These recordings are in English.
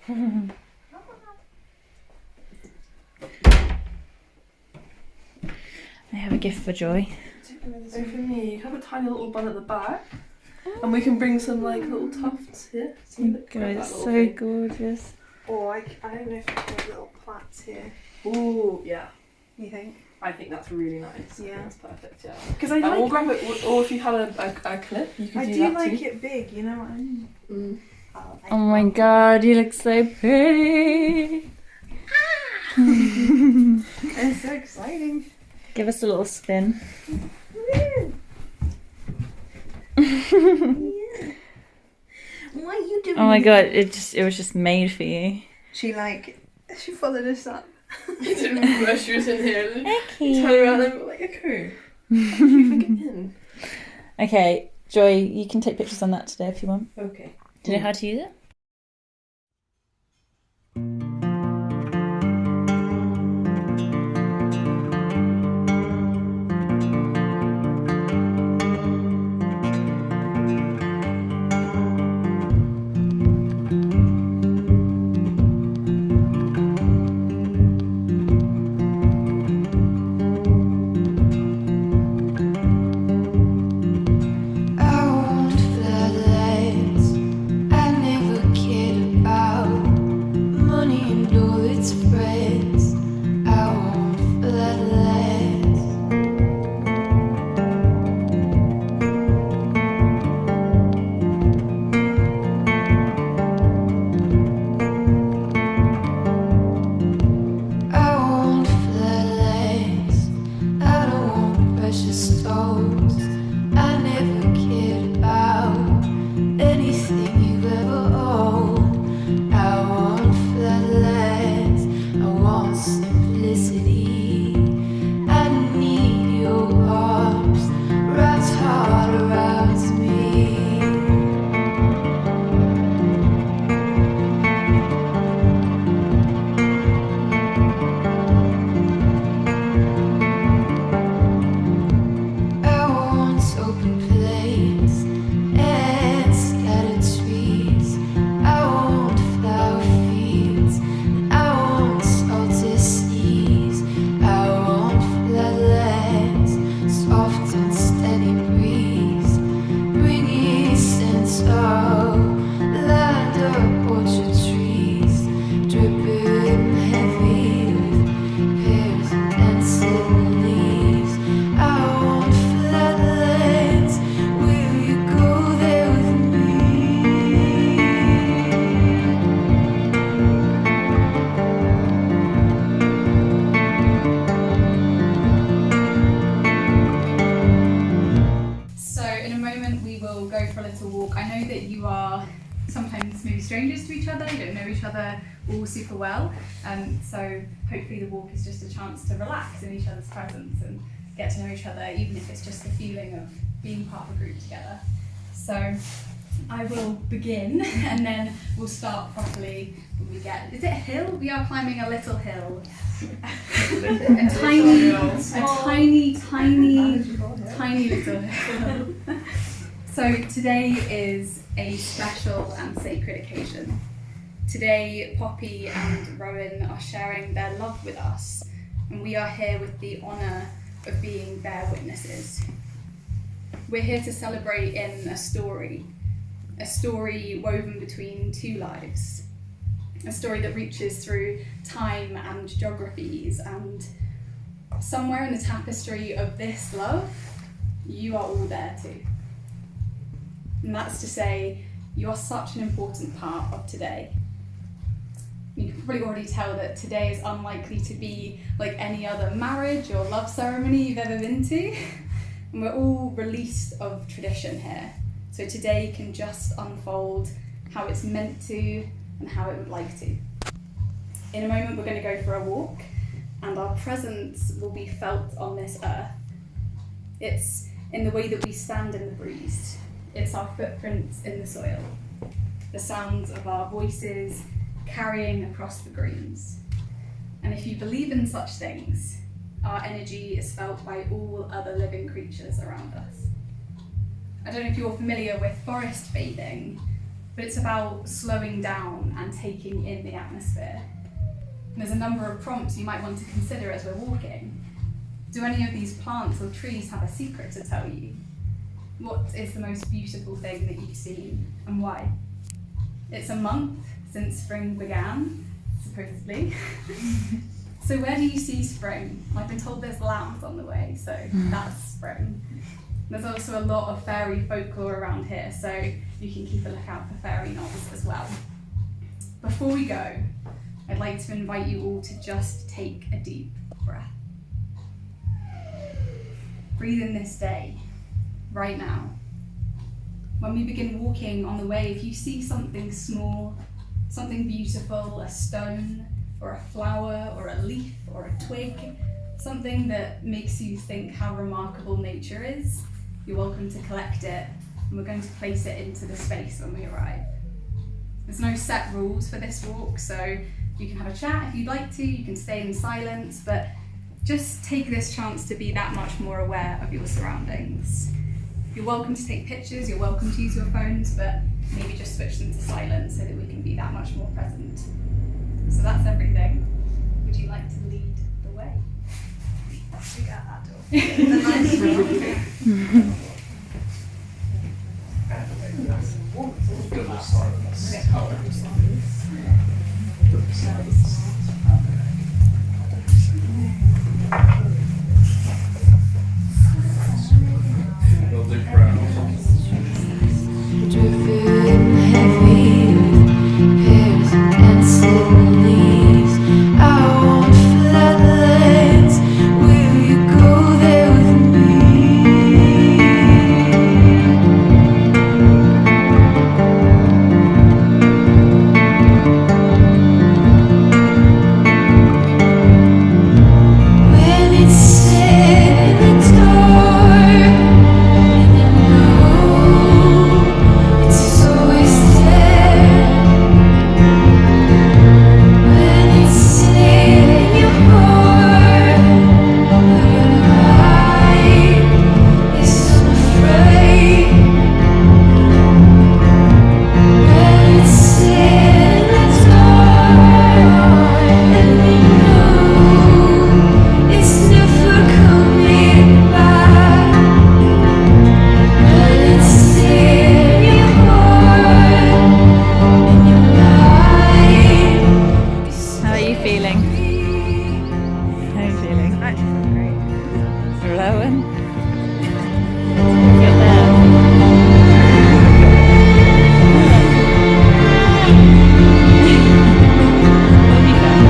I have a gift for Joy. So for me, you have a tiny little bun at the back, and we can bring some like little tufts here. Oh my god, it's so gorgeous. Or I don't know if I can have little plaits here. Ooh, yeah. You think? I think that's really nice. Yeah. That's perfect, yeah. Because I We'll like. grab it, or if you had a clip, you could I do do that like too. it big, you know what I mean? Mm. Oh my god, you look so pretty. It's so exciting. Give us a little spin. Woo! Yeah. What are you doing? Oh my god, it was just made for you. She followed us up. You didn't know she was in here. Okay. Turn around and like, okay. How did you think it in? Okay, Joy, you can take pictures on that today if you want. Okay. Do you know how to use it? strangers to each other, you don't know each other all super well, so hopefully the walk is just a chance to relax in each other's presence and get to know each other, even if it's just the feeling of being part of a group together. So I will begin and then we'll start properly when we get, is it a hill? We are climbing a little hill. a tiny little hill. So today is a special and sacred occasion. Today Poppy and Rowan are sharing their love with us, and we are here with the honour of being their witnesses. We're here to celebrate in a story woven between two lives, a story that reaches through time and geographies, and somewhere in the tapestry of this love, you are all there too. And that's to say, you are such an important part of today. You can probably already tell that today is unlikely to be like any other marriage or love ceremony you've ever been to. And we're all released of tradition here. So today can just unfold how it's meant to and how it would like to. In a moment, we're going to go for a walk, and our presence will be felt on this earth. It's in the way that we stand in the breeze. It's our footprints in the soil, the sounds of our voices carrying across the greens. And if you believe in such things, our energy is felt by all other living creatures around us. I don't know if you're familiar with forest bathing, but it's about slowing down and taking in the atmosphere. And there's a number of prompts you might want to consider as we're walking. Do any of these plants or trees have a secret to tell you? What is the most beautiful thing that you've seen, and why? It's a month since spring began, supposedly. So where do you see spring? I've been told there's lambs on the way, so that's spring. There's also a lot of fairy folklore around here, so you can keep a lookout for fairy nods as well. Before we go, I'd like to invite you all to just take a deep breath. Breathe in this day, right now. When we begin walking on the way, if you see something small, something beautiful, a stone, or a flower, or a leaf, or a twig, something that makes you think how remarkable nature is, you're welcome to collect it, and we're going to place it into the space when we arrive. There's no set rules for this walk, so you can have a chat if you'd like to, you can stay in silence, but just take this chance to be that much more aware of your surroundings. You're welcome to take pictures, you're welcome to use your phones, but maybe just switch them to silent so that we can be that much more present. So that's everything. Would you like to lead the way? We got that Driven heavy with pears and dancing leaves out on flatlands. Will you go there with me? When it's set in the dark, and you know it's always there. When it's set in your heart, your light is unafraid. When it's set in the dark, and you know it's never coming back. When it's set in your heart, and your light is How are you feeling? How are you feeling? Actually, great. Rowan? Feel there? What have you felt?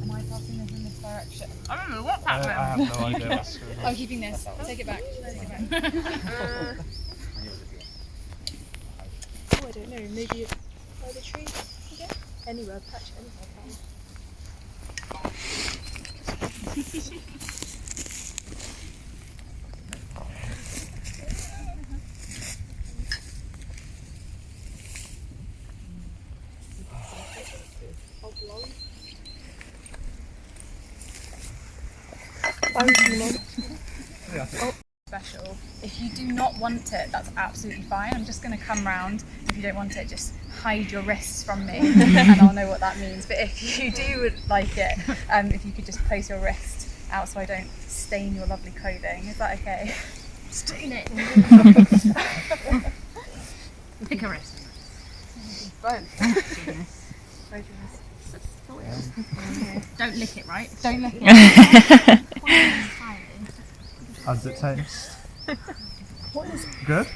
Am I passing this in this direction? I don't know what's happening. I have no idea what's going on. I'm keeping this. Take it back. Take it back. Oh, I don't know. Maybe by the tree. Yeah. Anywhere, patch anywhere. Special. If you do not want it, that's absolutely fine. I'm just going to come round. If you don't want it, just hide your wrists from me and I'll know what that means. But if you do like it, if you could just place your wrist out so I don't stain your lovely clothing. Is that okay? Stain it. Pick a wrist. Both. Don't lick it, right? Don't look at How does it taste? good?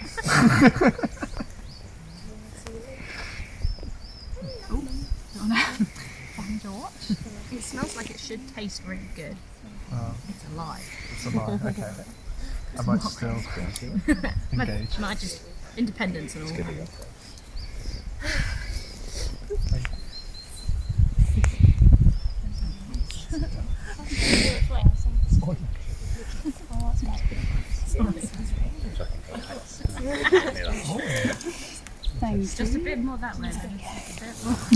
Find your watch. It smells like it should taste really good. It's a lie. It's a lie, okay. I might still engage. Might just independence and all. Thanks. Just a bit more that way.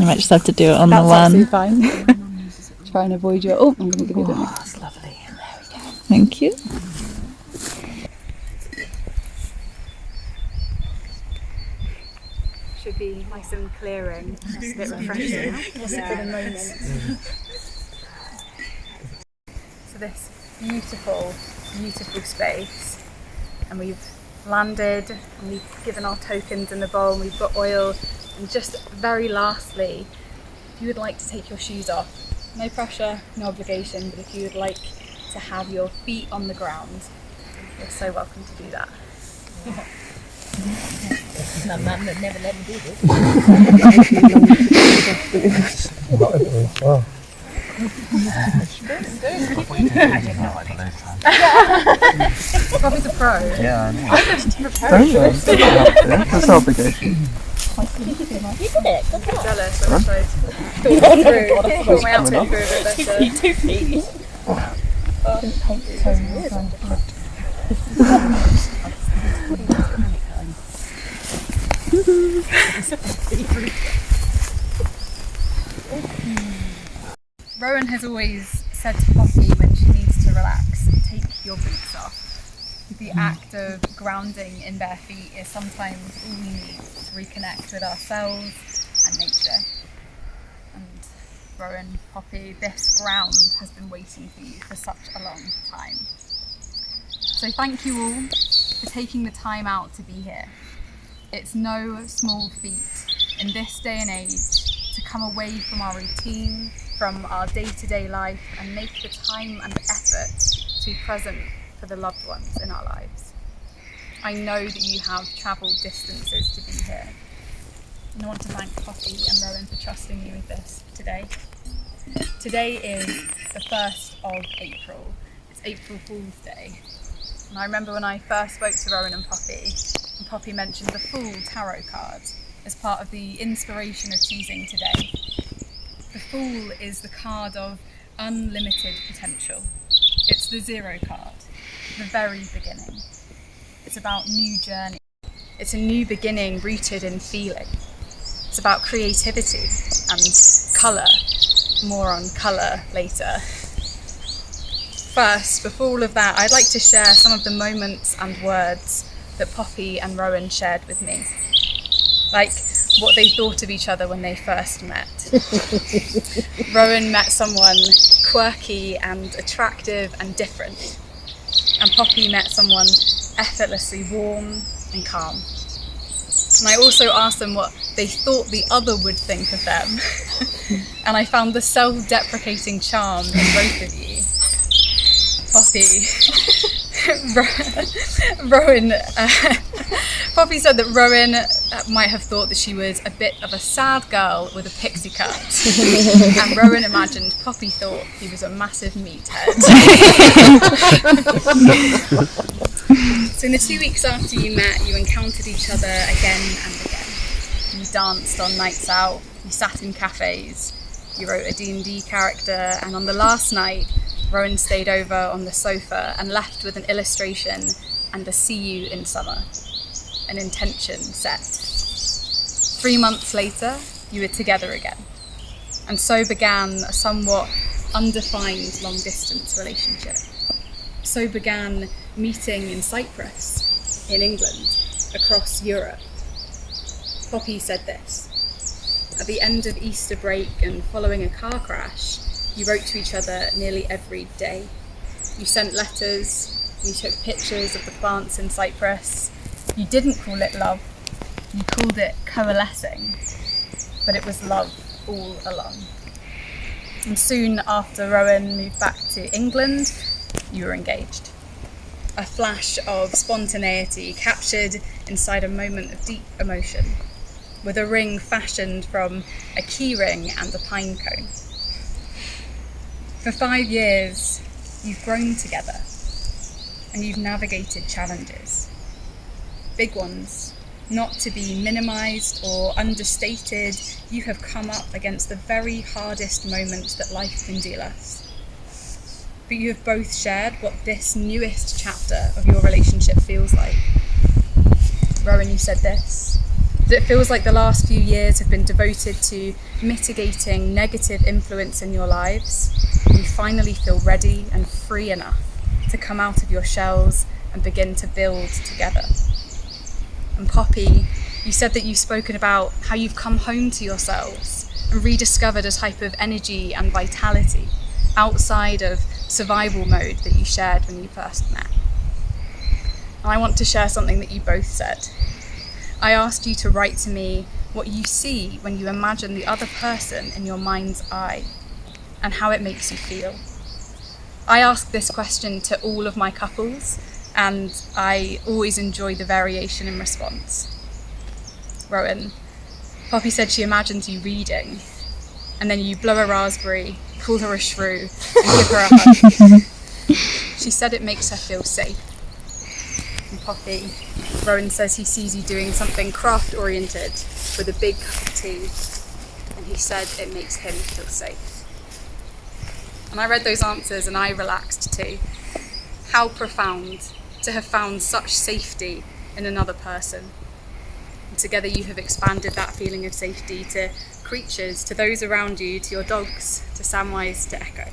I might just have to do it on the one. Fine. Try and avoid your. Oh, I'm going to give you a bit more. That's lovely. There we go. Thank you. Should be nice and clearing. It's a bit refreshing. Just for the moment. So this beautiful, beautiful space, and we've landed and we've given our tokens in the bowl and we've got oil, and just very lastly, if you would like to take your shoes off, no pressure, no obligation, but if you would like to have your feet on the ground, you're so welcome to do that. My mum would never let me do this. Robbie's a pro. Yeah, I know. That's an obligation. You did it. Good job. Jealous, I wish I'd thought my outfit through a bit better. 2 feet. Rowan has always said to Poppy when she needs to relax, take your boots off. The act of grounding in bare feet is sometimes all we need to reconnect with ourselves and nature. And Rowan, Poppy, this ground has been waiting for you for such a long time. So thank you all for taking the time out to be here. It's no small feat in this day and age to come away from our routine, from our day-to-day life, and make the time and effort to be present for the loved ones in our lives. I know that you have travelled distances to be here, and I want to thank Poppy and Rowan for trusting me with this today. Today is the 1st of April. It's April Fool's Day. And I remember when I first spoke to Rowan and Poppy mentioned the Fool tarot card as part of the inspiration of choosing today. The Fool is the card of unlimited potential. It's the 0 card, the very beginning. It's about new journey. It's a new beginning rooted in feeling. It's about creativity and colour. More on colour later. First, before all of that, I'd like to share some of the moments and words that Poppy and Rowan shared with me. Like what they thought of each other when they first met. Rowan met someone quirky and attractive and different, and Poppy met someone effortlessly warm and calm. And I also asked them what they thought the other would think of them, and I found the self-deprecating charm in both of you. Poppy, Rowan, Poppy said that Rowan might have thought that she was a bit of a sad girl with a pixie cut, and Rowan imagined Poppy thought he was a massive meathead. So in the 2 weeks after you met, you encountered each other again and again. You danced on nights out, you sat in cafes, you wrote a D&D character, and on the last night, Rowan stayed over on the sofa and left with an illustration and a "see you in summer," an intention set. 3 months later, you were together again. And so began a somewhat undefined long-distance relationship. So began meeting in Cyprus, in England, across Europe. Poppy said this: at the end of Easter break and following a car crash, you wrote to each other nearly every day. You sent letters, you took pictures of the plants in Cyprus. You didn't call it love, you called it coalescing, but it was love all along. And soon after Rowan moved back to England, you were engaged. a flash of spontaneity captured inside a moment of deep emotion, with a ring fashioned from a key ring and a pine cone. For 5 years, you've grown together, and you've navigated challenges. Big ones, not to be minimised or understated. You have come up against the very hardest moments that life can deal us. But you have both shared what this newest chapter of your relationship feels like. Rowan, you said this, that it feels like the last few years have been devoted to mitigating negative influence in your lives. You finally feel ready and free enough to come out of your shells and begin to build together. And Poppy, you said that you've spoken about how you've come home to yourselves and rediscovered a type of energy and vitality outside of survival mode that you shared when you first met. And I want to share something that you both said. I asked you to write to me what you see when you imagine the other person in your mind's eye and how it makes you feel. I ask this question to all of my couples, and I always enjoy the variation in response. Rowan, Poppy said she imagines you reading, and then you blow a raspberry, call her a shrew, and give her a hug. She said it makes her feel safe. And Poppy, Rowan says he sees you doing something craft-oriented with a big cup of tea, and he said it makes him feel safe. And I read those answers and I relaxed too. How profound to have found such safety in another person. And together you have expanded that feeling of safety to creatures, to those around you, to your dogs, to Samwise, to Echo.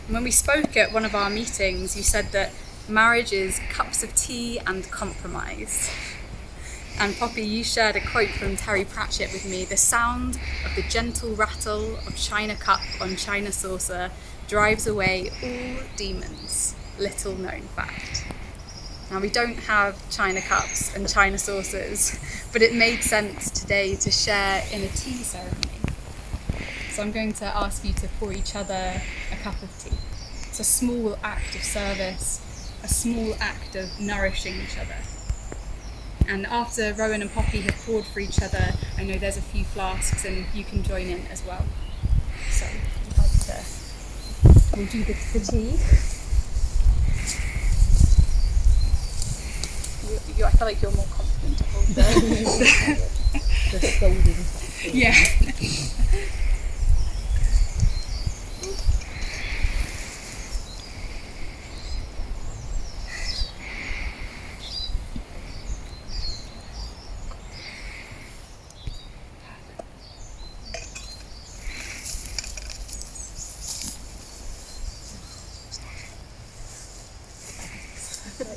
And when we spoke at one of our meetings, you said that marriage is cups of tea and compromise. And Poppy, you shared a quote from Terry Pratchett with me: the sound of the gentle rattle of china cup on china saucer drives away all demons. Little known fact. Now, we don't have china cups and china saucers, but it made sense today to share in a tea ceremony. So I'm going to ask you to pour each other a cup of tea. It's a small act of service, a small act of nourishing each other. And after Rowan and Poppy have poured for each other, I know there's a few flasks and you can join in as well. So I'd like to, we'll do the tea. I feel like you're more confident to hold the folding. Yeah.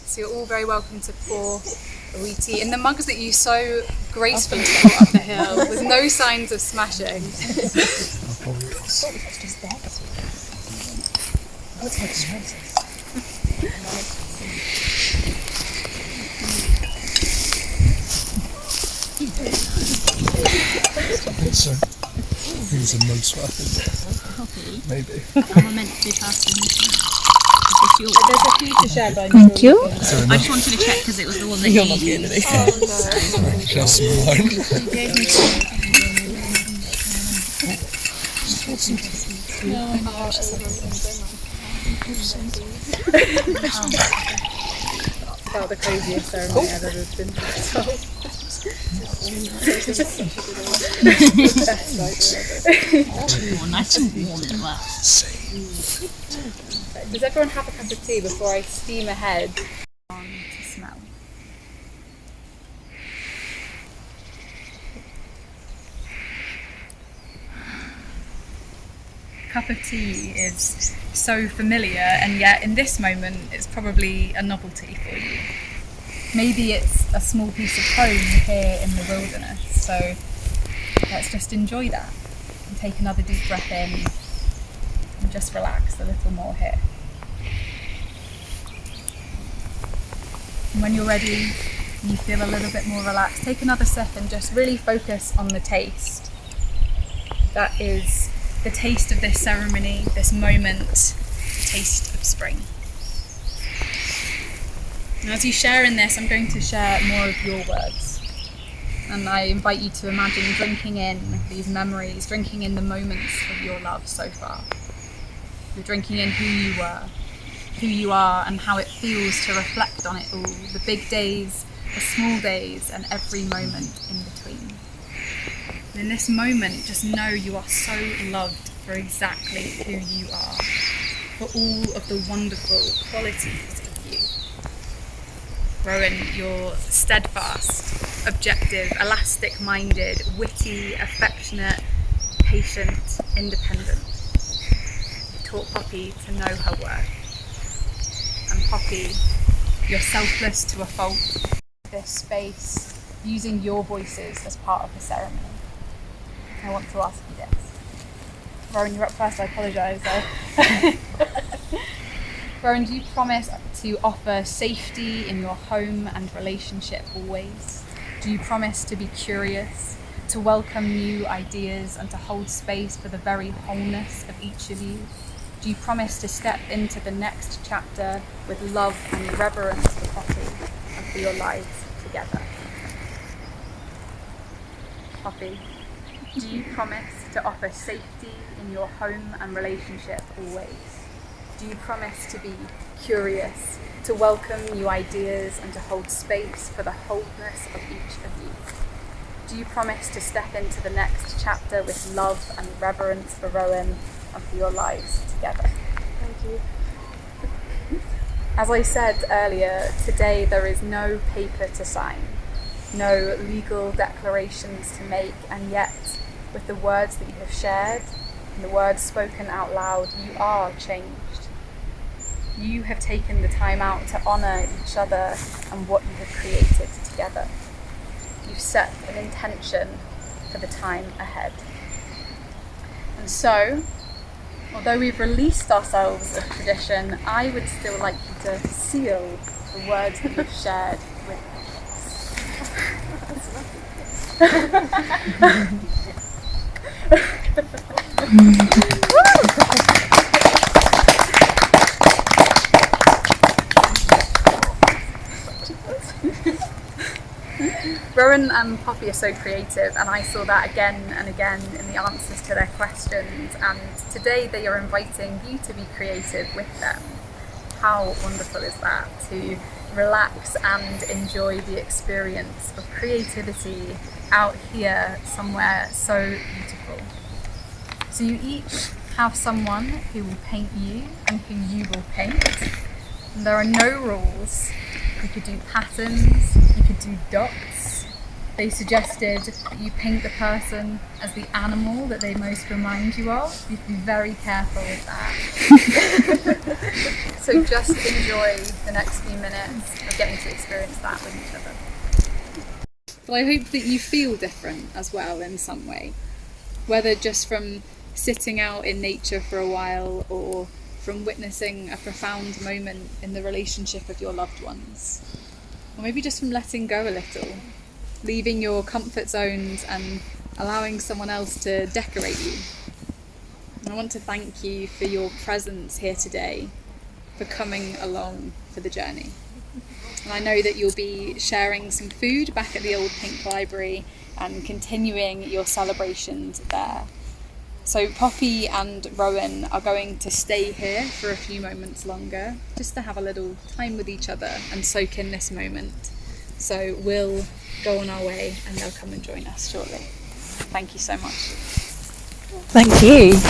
So you're all very welcome to pour a wee tea in the mugs that you so gracefully brought up the hill with no signs of smashing. So, who's the most worth? Maybe. I'm meant to be passing. There's a few to share, but Thank you. I just wanted to check because it was the one that you used. Just one. About the craziest ceremony I've ever been to. Nice and warm as well. Does everyone have a cup of tea before I steam ahead to smell? Cup of tea is so familiar, and yet in this moment it's probably a novelty for you. Maybe it's a small piece of home here in the wilderness, so let's just enjoy that and take another deep breath in and just relax a little more here. And when you're ready, you feel a little bit more relaxed, take another sip and just really focus on the taste. That is the taste of this ceremony, this moment, the taste of spring. And as you share in this, I'm going to share more of your words. And I invite you to imagine drinking in these memories, drinking in the moments of your love so far. You're drinking in who you were, who you are, and how it feels to reflect on it all, the big days, the small days, and every moment in between. And in this moment, just know you are so loved for exactly who you are, for all of the wonderful qualities of you. Rowan, you're steadfast, objective, elastic-minded, witty, affectionate, patient, independent. You taught Poppy to know her worth. And Poppy, you're selfless to a fault. This space, using your voices as part of the ceremony. I want to ask you this. Rowan, you're up first, I apologise. Rowan, do you promise to offer safety in your home and relationship always? Do you promise to be curious, to welcome new ideas and to hold space for the very wholeness of each of you? Do you promise to step into the next chapter with love and reverence for Poppy and for your lives together? Poppy, do you promise to offer safety in your home and relationship always? Do you promise to be curious, to welcome new ideas and to hold space for the wholeness of each of you? Do you promise to step into the next chapter with love and reverence for Rowan and for your lives together? Thank you. As I said earlier, today there is no paper to sign, no legal declarations to make, and yet, with the words that you have shared and the words spoken out loud, you are changed. You have taken the time out to honour each other and what you have created together. You've set an intention for the time ahead. And so, although we've released ourselves of tradition, I would still like you to seal the words that you've shared with Rowan and Poppy are so creative, and I saw that again and again in the answers to their questions, and today they are inviting you to be creative with them. How wonderful is that, to relax and enjoy the experience of creativity out here somewhere so beautiful. So you each have someone who will paint you and who you will paint. And there are no rules. You could do patterns, you could do dots. They suggested that you paint the person as the animal that they most remind you of. You have to be very careful with that. So just enjoy the next few minutes of getting to experience that with each other. But I hope that you feel different as well in some way, whether just from sitting out in nature for a while or from witnessing a profound moment in the relationship of your loved ones, or maybe just from letting go a little, leaving your comfort zones and allowing someone else to decorate you. And I want to thank you for your presence here today, for coming along for the journey. And I know that you'll be sharing some food back at the Old Pink Library and continuing your celebrations there. So Poppy and Rowan are going to stay here for a few moments longer, just to have a little time with each other and soak in this moment. So we'll go on our way and they'll come and join us shortly. Thank you so much. Thank you.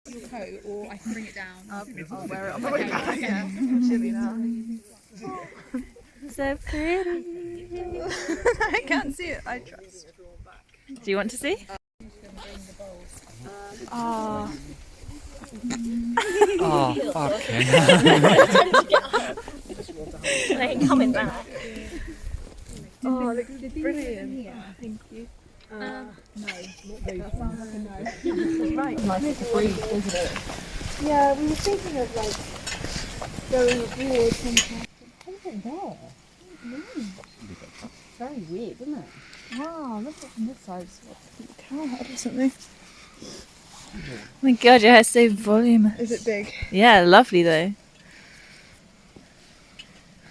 Your coat, or I can bring it down. I'll wear it on the way back. Yeah, I'm chilly now. So pretty. I can't see it, I trust. Do you want to see? Oh. Oh, fucking. They ain't coming back. Oh, it looks brilliant. Thank you. No, not those. That sounds like a no. Right, nice to breathe, isn't it? Yeah, we were thinking of like going abroad sometime. Very weird, isn't it? Wow, look at from this side. It's what the cow head or something. my god, your hair's so voluminous. Is it big? Yeah, lovely though.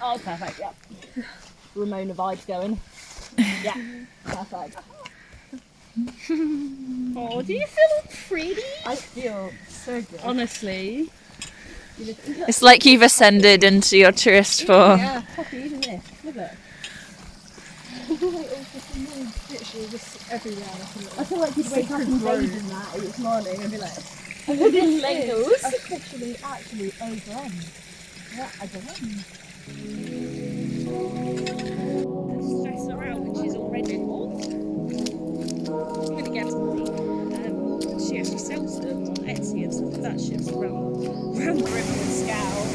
Oh, perfect, yeah. Ramona vibes going. Yeah, perfect. Oh, do you feel pretty? I feel so good. Honestly. It's like you've ascended into your tourist form. Yeah, Poppy, even this. Look at it. Literally just everywhere. I feel like you'd wake up and bathe in that each morning and be like, this Legos. Officially, actually, over. Yeah, I don't know. Stress her out when she's already old. I'm gonna get money. She actually sells them on Etsy and stuff like that. Ships around Britain and Scout.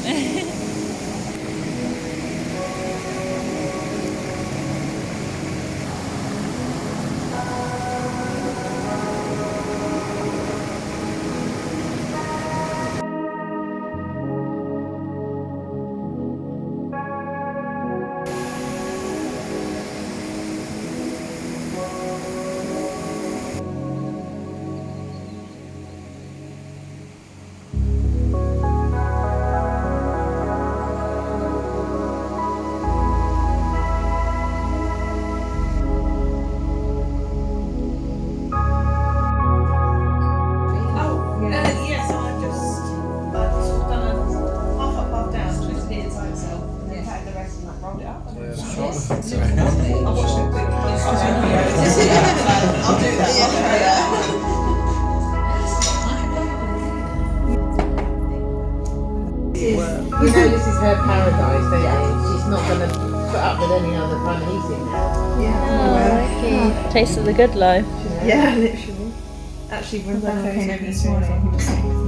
Yeah, so I've just done a half up, half down, twisted it inside itself, and then tagged the rest and like rolled it up. I'll watch the quick. I'll do that. Yeah, try that. You know this is her paradise, don't you? She's not going to put up with any other kind of eating now. Yeah. Taste of the good life. Yeah, literally. Actually, when Rebecca came over this morning, he was saying,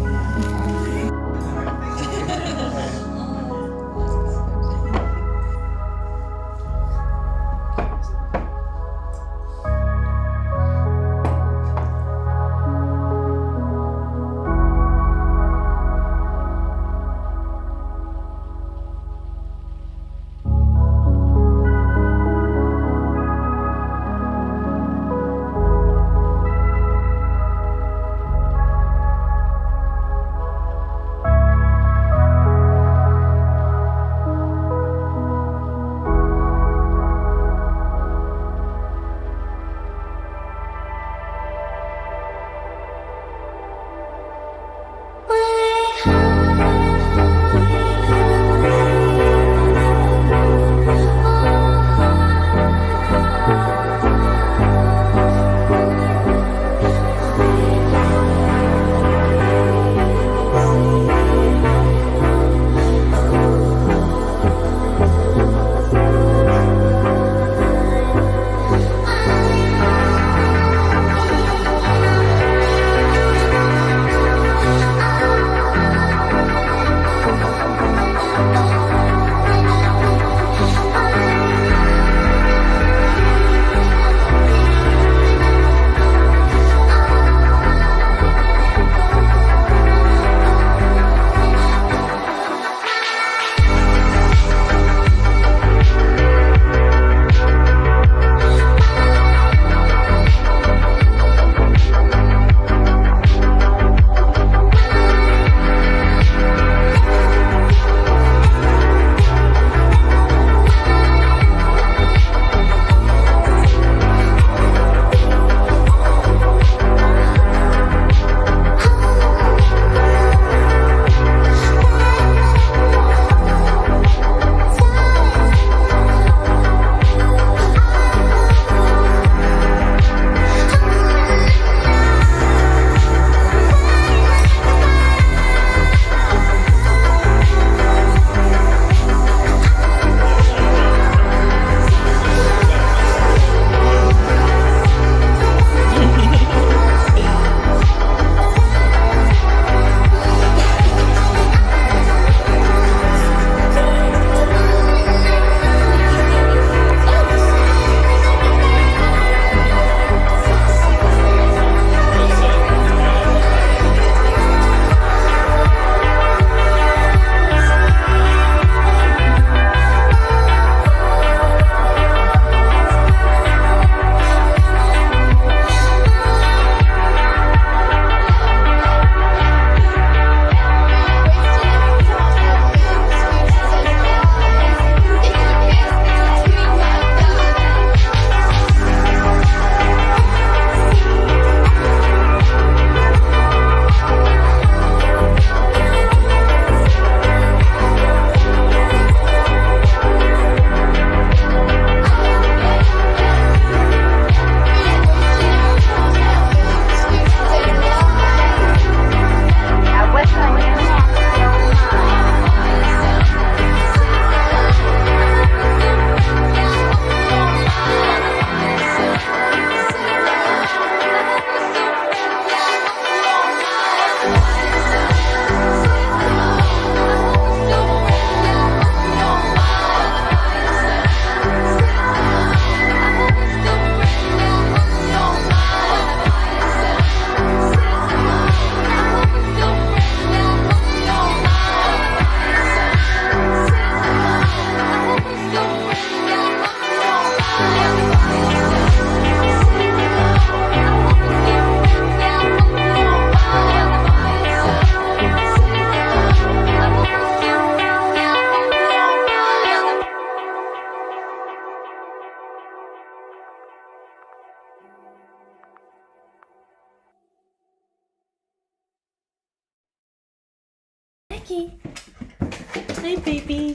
baby.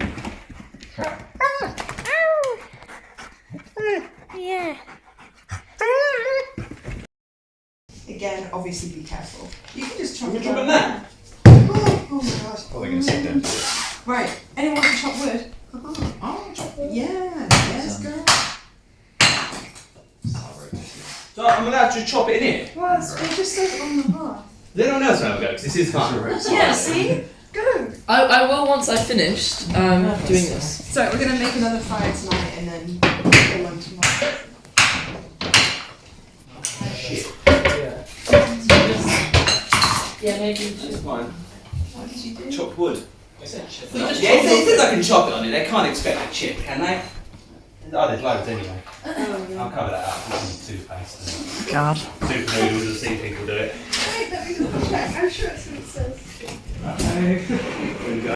Yeah. Again, obviously be careful. You can just chop it Chop it down. now. Oh my gosh. Oh, they're going to sit down. Right, anyone can chop wood? Oh, chop it. Yeah, yes, girl. So I'm allowed to chop it in here? Well, it just says on the hearth. Does anyone else want to go? Because this is fun. Yeah, see? Go. I will once I've finished doing this. So we're going to make another fire tonight and then go on tomorrow. Yeah, maybe you That's should. fine. What did you do? Chop wood. We just Yeah, chop if they think I can chop it on it, they can't expect a chip, can they? Oh, there's loads anyway. I'll cover that up with some toothpaste God. and soup noodles and see people do it. Wait, let me double check. I'm sure it's what it says. Here we go.